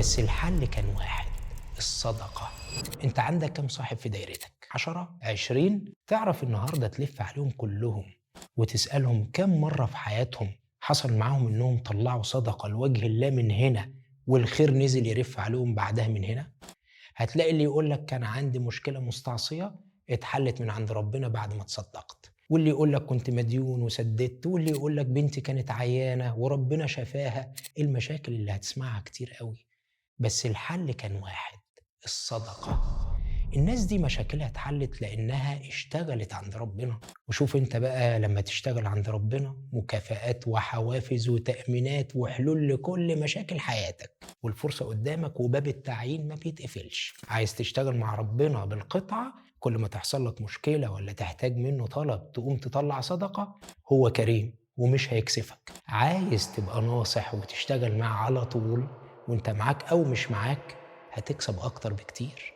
بس الحل كان واحد: الصدقة. انت عندك كم صاحب في دايرتك؟ 10؟ 20؟ تعرف النهاردة تلف عليهم كلهم وتسألهم كم مرة في حياتهم حصل معاهم انهم طلعوا صدقة لوجه الله من هنا والخير نزل يرف عليهم بعدها من هنا؟ هتلاقي اللي يقول لك كان عندي مشكلة مستعصية اتحلت من عند ربنا بعد ما تصدقت، واللي يقول لك كنت مديون وسددت، واللي يقول لك بنتي كانت عيانة وربنا شفاها. المشاكل اللي هتسمعها كتير قوي، بس الحل كان واحد: الصدقة. الناس دي مشاكلها اتحلت لأنها اشتغلت عند ربنا. وشوف انت بقى لما تشتغل عند ربنا، مكافآت وحوافز وتأمينات وحلول لكل مشاكل حياتك، والفرصة قدامك وباب التعيين ما بيتقفلش. عايز تشتغل مع ربنا بالقطعة؟ كل ما تحصل لك مشكلة ولا تحتاج منه طلب تقوم تطلع صدقة، هو كريم ومش هيكسفك. عايز تبقى ناصح وتشتغل معاه على طول وانت معاك او مش معاك، هتكسب اكتر بكتير.